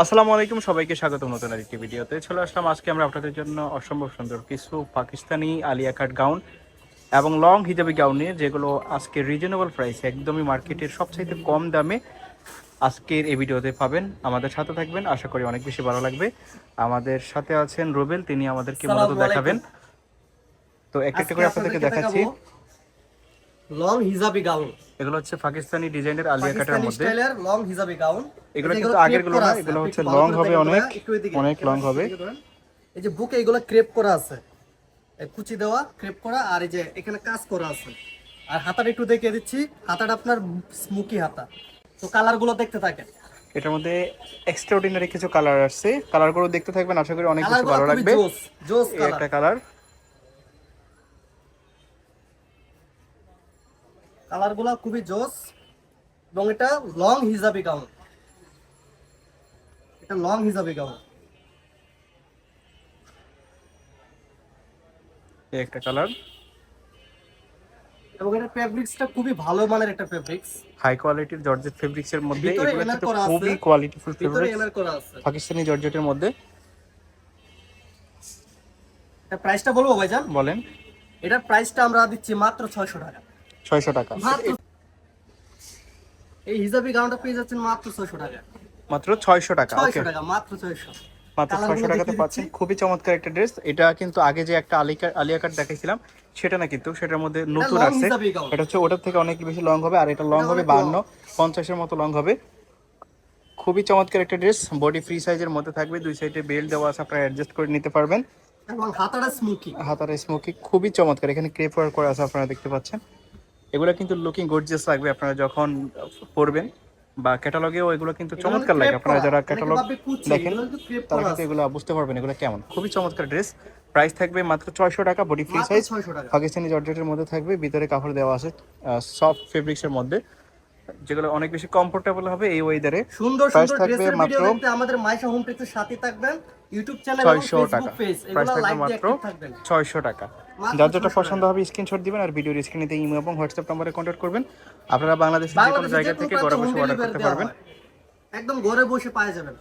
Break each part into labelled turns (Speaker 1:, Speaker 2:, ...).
Speaker 1: আসসালামু আলাইকুম, সবাইকে স্বাগত নতুন আরেকটি ভিডিওতে। চলে আসলাম আজকে আমরা আপনাদের জন্য অসম্ভব সুন্দর কিছু পাকিস্তানি আলিয়া কাট গাউন এবং লং হিজাবি গাউন নিয়ে, যেগুলো আজকে রিজনেবল প্রাইসে একদমই মার্কেটের সবচাইতে কম দামে আজকের এই ভিডিওতে পাবেন। আমাদের সাথে থাকবেন, আশা করি অনেক বেশি ভালো লাগবে। আমাদের সাথে আছেন রুবেল, তিনি আমাদেরকে মূলত
Speaker 2: আসসালামু
Speaker 1: দেখাবেন।
Speaker 2: আলাইকুম।
Speaker 1: তো একটা একটা
Speaker 2: আজকে
Speaker 1: করে আপনাদেরকে
Speaker 2: আপনাদেরকে
Speaker 1: দেখাচ্ছি।
Speaker 2: দেখাবো লং হিজাবি গাউন,
Speaker 1: এগুলো হচ্ছে পাকিস্তানি ডিজাইনের আলিয়া কাটের
Speaker 2: পাকিস্তানি
Speaker 1: মধ্যে।
Speaker 2: স্টাইলের লং হিজাবি গাউন।
Speaker 1: এগুলো
Speaker 2: এগুলো
Speaker 1: কিন্তু আগের
Speaker 2: ক্রেপ
Speaker 1: গুলো
Speaker 2: করা
Speaker 1: না,
Speaker 2: আছে,
Speaker 1: এগুলো
Speaker 2: আপনি
Speaker 1: হচ্ছে
Speaker 2: একটু ভালো
Speaker 1: লং
Speaker 2: করে
Speaker 1: হবে,
Speaker 2: দেখেন
Speaker 1: অনেক
Speaker 2: ভাইয়া, একটু এদিকে
Speaker 1: অনেক লং হবে।
Speaker 2: এই যে বুকে এগুলো ক্রেপ করা আছে, এই কুচি দেওয়া ক্রেপ করা, আর এই যে এখানে কাজ করা আছে। আর হাতাটা একটু দেখিয়ে দিচ্ছি, হাতাটা আপনার স্মোকি হাতা। তো কালার গুলো দেখতে থাকেন।
Speaker 1: এটার মধ্যে এক্সট্রাঅর্ডিনারি কিছু কালার আসছে, কালারগুলো দেখতে থাকবেন, আশা করি অনেক
Speaker 2: কালার
Speaker 1: বেশি
Speaker 2: গুলো
Speaker 1: ভালো
Speaker 2: খুবই
Speaker 1: লাগবে।
Speaker 2: জোস জোস
Speaker 1: এই
Speaker 2: কালার।
Speaker 1: একটা কালার,
Speaker 2: কালার গুলো খুবই জোস, এবং এটা লং হিজাবি গাউন। এটা লং হিজাবি গাউন।
Speaker 1: এই একটা কালার।
Speaker 2: এবং এটা ফেব্রিক্সটা খুবই ভালো মানের একটা ফেব্রিক্স।
Speaker 1: হাই কোয়ালিটির জর্জেট ফেব্রিক্স এর মধ্যে,
Speaker 2: ভিতরে
Speaker 1: এগুলো
Speaker 2: এনার
Speaker 1: কিন্তু
Speaker 2: করা আছে,
Speaker 1: খুবই কোয়ালিটিফুল
Speaker 2: ভিতরে
Speaker 1: ফেব্রিক্স,
Speaker 2: এনার করা আছে।
Speaker 1: পাকিস্তানি জর্জেটের মধ্যে।
Speaker 2: এটা প্রাইসটা বলবো ভাইজান?
Speaker 1: বলেন।
Speaker 2: এটার প্রাইসটা আমরা দিচ্ছি মাত্র 600 টাকা।
Speaker 1: 600 টাকা
Speaker 2: মাত্র এই হিজাবি গাউনটা পেয়ে যাচ্ছেন মাত্র 600 টাকা।
Speaker 1: মাত্র 600 টাকা।
Speaker 2: 600
Speaker 1: ওকে,
Speaker 2: টাকা, মাত্র 600।
Speaker 1: মাত্র 600 টাকাতে পাচ্ছেন। খুবই চমৎকার একটা ড্রেস। এটা কিন্তু আগে যে একটা আলিয়া কাট দেখাইছিলাম সেটা না, কিন্তু সেটার মধ্যে
Speaker 2: এটা
Speaker 1: নতুন
Speaker 2: লং
Speaker 1: আসছে।
Speaker 2: Hijabi gown.
Speaker 1: এটা হচ্ছে ওটার থেকে অনেক বেশি লং হবে, আর এটা লং
Speaker 2: এটা
Speaker 1: হবে
Speaker 2: অনেক লং।
Speaker 1: 52-50 এর মতো লং হবে। খুবই চমৎকার একটা ড্রেস, বডি ফ্রি সাইজের মধ্যে থাকবে, দুই সাইডে বেল্ট দেওয়া আছে, আপনারা অ্যাডজাস্ট করে নিতে পারবেন।
Speaker 2: এবং হাতাটা স্মোকি।
Speaker 1: হাতার স্মোকি খুবই চমৎকার, এখানে ক্রেপ ওয়ার্ক করা আছে, আপনারা দেখতে পাচ্ছেন। এগুলো কিন্তু লুকিং গর্জিয়াস লাগবে আপনারা যখন পরবেন, বা ক্যাটালগেও এগুলো কিন্তু
Speaker 2: এগুলো কিন্তু
Speaker 1: চমৎকার লাগে।
Speaker 2: ক্রেপ
Speaker 1: আপনারা
Speaker 2: করা,
Speaker 1: যারা
Speaker 2: অনেকে
Speaker 1: ক্যাটালগ
Speaker 2: ভাববে কুচি,
Speaker 1: দেখেন
Speaker 2: এগুলো কিন্তু ক্রেপ
Speaker 1: তারা
Speaker 2: করা
Speaker 1: কিন্তু
Speaker 2: আছে।
Speaker 1: এগুলো বুঝতে পারবেন এগুলো কেমন। খুবই চমৎকার ড্রেস। প্রাইস থাকবে মাত্র 600 টাকা, বডি ফ্রি
Speaker 2: মাত্র
Speaker 1: সাইজ,
Speaker 2: 600 টাকা।
Speaker 1: পাকিস্তানি জর্জেটের মধ্যে থাকবে, ভিতরে কাপড় দেওয়া আছে সফট ফেব্রিক্সের মধ্যে, যেগুলো অনেক বেশি কমফোর্টেবল হবে এই ওয়েদারে।
Speaker 2: সুন্দর
Speaker 1: প্রাইস
Speaker 2: সুন্দর
Speaker 1: থাকবে
Speaker 2: ড্রেসের
Speaker 1: মাত্র
Speaker 2: ভিডিও দেখতে আমাদের মাইশা হোম টেক্সের সাথে থাকবেন। ইউটিউব চ্যানেল এবং
Speaker 1: 600
Speaker 2: ফেসবুক
Speaker 1: টাকা।
Speaker 2: পেজ,
Speaker 1: প্রাইস
Speaker 2: এগুলো
Speaker 1: থাকবে
Speaker 2: লাইক দিয়ে
Speaker 1: মাত্র
Speaker 2: অ্যাক্টিভ থাকবেন।
Speaker 1: 600 টাকা।
Speaker 2: মাত্র
Speaker 1: যার যেটা
Speaker 2: 600
Speaker 1: পছন্দ
Speaker 2: টাকা।
Speaker 1: হবে স্ক্রিনশট দিবেন, আর ভিডিওর স্ক্রিনেতে ইমো এবং হোয়াটসঅ্যাপ নম্বরে কন্ট্যাক্ট করবেন। আপনারা বাংলাদেশের যে কোনো
Speaker 2: বাংলাদেশের যে
Speaker 1: জায়গা
Speaker 2: কোনো
Speaker 1: থেকে ঘরে
Speaker 2: প্রান্তে হোম
Speaker 1: বসে অর্ডার
Speaker 2: ডেলিভারি
Speaker 1: করতে
Speaker 2: দেওয়া
Speaker 1: পারবেন।
Speaker 2: হয়, একদম ঘরে বসে পাওয়া যাবেন।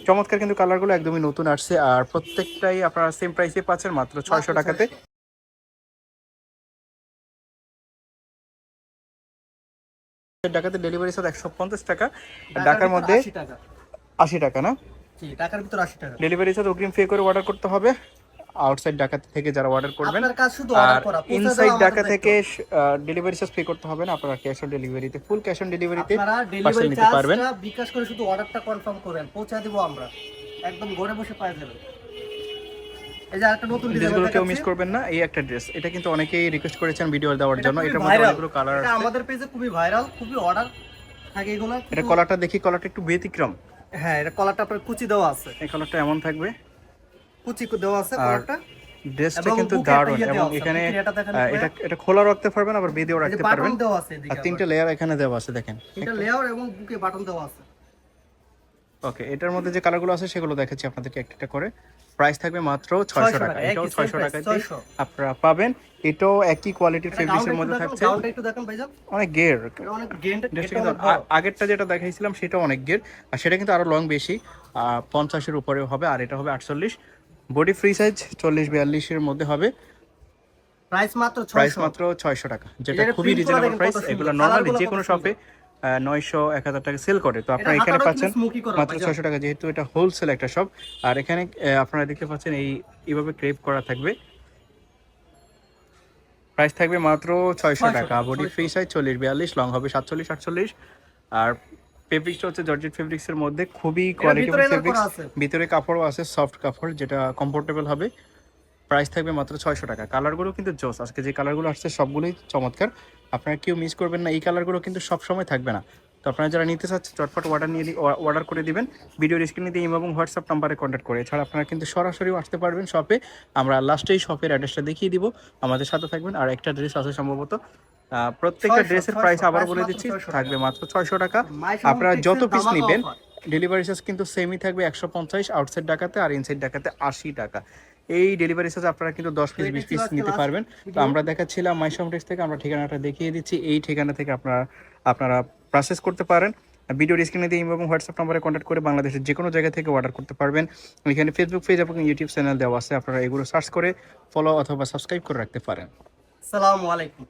Speaker 1: চমৎকার কিন্তু কালারগুলো একদমই নতুন আসছে, আর প্রত্যেকটাই আপনারা সেম প্রাইসে পাচ্ছেন মাত্র 600
Speaker 2: মাত্র
Speaker 1: টাকাতে।
Speaker 2: 600।
Speaker 1: ঢাকাতে ডেলিভারি চার্জ 150 টাকা, আর
Speaker 2: ঢাকার
Speaker 1: ঢাকার
Speaker 2: ভিতর
Speaker 1: মধ্যে
Speaker 2: 80 টাকা।
Speaker 1: 80 টাকা না।
Speaker 2: জি, ঢাকার ভিতর 80 টাকা।
Speaker 1: ডেলিভারি চার্জ অগ্রিম পে করে অর্ডার করতে হবে আউটসাইড ঢাকা থেকে যারা অর্ডার করবেন।
Speaker 2: আপনার কাজ শুধু
Speaker 1: আর
Speaker 2: অর্ডার করা, পৌঁছে
Speaker 1: ইনসাইড
Speaker 2: দেওয়া আমাদের
Speaker 1: ঢাকা
Speaker 2: দায়িত্ব।
Speaker 1: থেকে ডেলিভারি চার্জ পে করতে হবে না, আপনারা ক্যাশ অন ডেলিভারিতে, ফুল ক্যাশ অন ডেলিভারিতে
Speaker 2: আপনারা
Speaker 1: পার্সেল
Speaker 2: ডেলিভারি
Speaker 1: নিতে পারবেন।
Speaker 2: চার্জটা বিকাশ করে শুধু অর্ডারটা কনফার্ম করেন, পৌঁছে দেব আমরা, একদম ঘরে বসে পাওয়া যাবে। এই যে আরেকটা নতুন ডিজাইন
Speaker 1: ড্রেসগুলো কেউ
Speaker 2: দেখাচ্ছি।
Speaker 1: মিস করবেন না। এই একটা ড্রেস, এটা কিন্তু অনেকেই রিকোয়েস্ট করেছেন ভিডিও দেওয়ার
Speaker 2: এটা
Speaker 1: জন্য।
Speaker 2: খুবই
Speaker 1: এটার মধ্যে
Speaker 2: ভাইরাল,
Speaker 1: অনেকগুলো কালার
Speaker 2: এটা
Speaker 1: আছে।
Speaker 2: আমাদের পেজে খুবই ভাইরাল, খুবই অর্ডার থাকে এগুলো।
Speaker 1: এটা কলারটা দেখি, কলারটা একটু ব্যতিক্রম।
Speaker 2: হ্যাঁ, এটা কলারটা আপনার কুচি দেওয়া আছে,
Speaker 1: এই কালারটা এমন থাকবে,
Speaker 2: কুচি দেওয়া আছে
Speaker 1: আর
Speaker 2: কলারটা।
Speaker 1: ড্রেসটা
Speaker 2: এবং
Speaker 1: কিন্তু
Speaker 2: বুকে একটা
Speaker 1: দারুণ।
Speaker 2: ইয়ে
Speaker 1: এবং
Speaker 2: দেওয়া আছে,
Speaker 1: এখানে
Speaker 2: বুকে এটা দেখেন
Speaker 1: এটা এটা খোলা রাখতে পারবেন, আবার বেঁধেও
Speaker 2: এই যে
Speaker 1: রাখতে
Speaker 2: বাটন
Speaker 1: পারবেন।
Speaker 2: দেওয়া আছে
Speaker 1: আর
Speaker 2: এদিকে,
Speaker 1: 3টে লেয়ার এখানে দেওয়া আছে, দেখেন।
Speaker 2: এটা লেয়ার এবং বুকে বাটন দেওয়া আছে।
Speaker 1: ওকে, এটার মধ্যে যে কালারগুলো আছে সেগুলো দেখাচ্ছি আপনাদেরকে একটা একটা করে। প্রাইস থাকবে মাত্র 600 টাকা। এটাও
Speaker 2: একই সেম
Speaker 1: 600
Speaker 2: প্রাইস,
Speaker 1: টাকাতে
Speaker 2: 600।
Speaker 1: আপনারা পাবেন। এটাও একই কোয়ালিটির
Speaker 2: এটা
Speaker 1: ফেব্রিক্সের মধ্যে থাকছে।
Speaker 2: গাউনটা একটু দেখেন ভাইজান,
Speaker 1: অনেক গের।
Speaker 2: এটা অনেক গেন্ড,
Speaker 1: ড্রেসটা
Speaker 2: এটা
Speaker 1: কিন্তু
Speaker 2: অনেক বড়।
Speaker 1: আগেরটা যেটা দেখাইছিলাম সেটাও অনেক গের, আর সেটা কিন্তু আরো লং বেশি, 50-এর উপরে হবে, আর এটা হবে 48। বডি ফ্রি সাইজ 40-42-এর মধ্যে হবে।
Speaker 2: প্রাইস মাত্র
Speaker 1: প্রাইস
Speaker 2: 600।
Speaker 1: মাত্র 600 টাকা, যেটা
Speaker 2: এটা
Speaker 1: খুবই
Speaker 2: প্রিন্ট করা
Speaker 1: রিজনেবল
Speaker 2: দেখেন
Speaker 1: প্রাইস।
Speaker 2: কত সুন্দর,
Speaker 1: এগুলো নর্মালি
Speaker 2: কালারগুলো
Speaker 1: যে
Speaker 2: কত
Speaker 1: কোনো
Speaker 2: সুন্দর।
Speaker 1: শপে 900-1000 টাকা সেল করে, তো
Speaker 2: এটা
Speaker 1: আপনারা এখানে
Speaker 2: হাতাটাও কিন্তু
Speaker 1: পাচ্ছেন
Speaker 2: স্মোকি করা
Speaker 1: মাত্র
Speaker 2: ভাইজান।
Speaker 1: 600 টাকা, যেহেতু এটা হোলসেল একটা শপ। আর এখানে আপনারা দেখতে পাচ্ছেন এইভাবে ক্রেপ করা থাকবে। প্রাইস থাকবে মাত্র 600 টাকা, বডি ফ্রি সাইজ 40-42, লং হবে 47-48। আর ফেব্রিক্সটা হচ্ছে জর্জেট ফেব্রিক্সের মধ্যে, খুবই
Speaker 2: এটা ভিতরে
Speaker 1: কোয়ালিটিফুল
Speaker 2: এনার করা
Speaker 1: ফেব্রিক্স।
Speaker 2: আছে।
Speaker 1: ভিতরে কাপড়ও আছে, সফট কাপড়, যেটা কমফোর্টেবল হবে। প্রাইস থাকবে মাত্র 600 টাকা। কালারগুলো কিন্তু জোস, আজকে যে কালারগুলো আসছে সবগুলোই চমৎকার, আপনারা কেউ মিস করবেন না। এই কালারগুলো কিন্তু সব সময় থাকবে না, তো আপনারা যারা নিতে চাচ্ছেন চটপট অর্ডার করে দিবেন। ভিডিওর স্ক্রিনে দিয়ে ইমো এবং হোয়াটসঅ্যাপ নাম্বারে কন্ট্যাক্ট করে। এছাড়া আপনারা কিন্তু সরাসরিও আসতে পারবেন শপে, আমরা লাস্টেই শপের অ্যাড্রেসটা দেখিয়ে দিব। আমাদের সাথে থাকবেন। আর একটা ড্রেস আছে সম্ভবত, প্রত্যেকটা
Speaker 2: 600,
Speaker 1: ড্রেসের প্রাইস আবার
Speaker 2: প্রাইস
Speaker 1: বলে
Speaker 2: মাত্র
Speaker 1: দিচ্ছি,
Speaker 2: 600 টাকা।
Speaker 1: থাকবে মাত্র 600 টাকা।
Speaker 2: মাইশা হোম
Speaker 1: আপনারা যত
Speaker 2: টেক্সের
Speaker 1: পিস
Speaker 2: ধামাকা
Speaker 1: নেবেন,
Speaker 2: অফার।
Speaker 1: ডেলিভারি চার্জ কিন্তু সেমই থাকবে 150, আউটসাইড ঢাকাতে, আর ইনসাইড ঢাকাতে 80 টাকা। এই ডেলিভারি চার্জ আপনারা কিন্তু 10
Speaker 2: তো
Speaker 1: পিস
Speaker 2: এটা
Speaker 1: 20
Speaker 2: ছিল
Speaker 1: পিস
Speaker 2: আজকে
Speaker 1: নিতে
Speaker 2: লাস্ট
Speaker 1: পারবেন। তো
Speaker 2: ভিডিও।
Speaker 1: আমরা দেখাচ্ছিলাম মাইশা হোম টেক্স থেকে, আমরা ঠিকানাটা দেখিয়ে দিচ্ছি। এই ঠিকানা থেকে আপনারা প্রসেস করতে পারেন। ভিডিওর স্ক্রিনে দিয়ে ইমো এবং হোয়াটসঅ্যাপ নম্বরে কন্ট্যাক্ট করে বাংলাদেশের যে কোনো জায়গা থেকে অর্ডার করতে পারবেন। এখানে ফেসবুক পেজ এবং ইউটিউব চ্যানেল দেওয়া আছে, আপনারা এগুলো সার্চ করে ফলো অথবা সাবস্ক্রাইব করে রাখতে পারেন।
Speaker 2: আসসালামু আলাইকুম।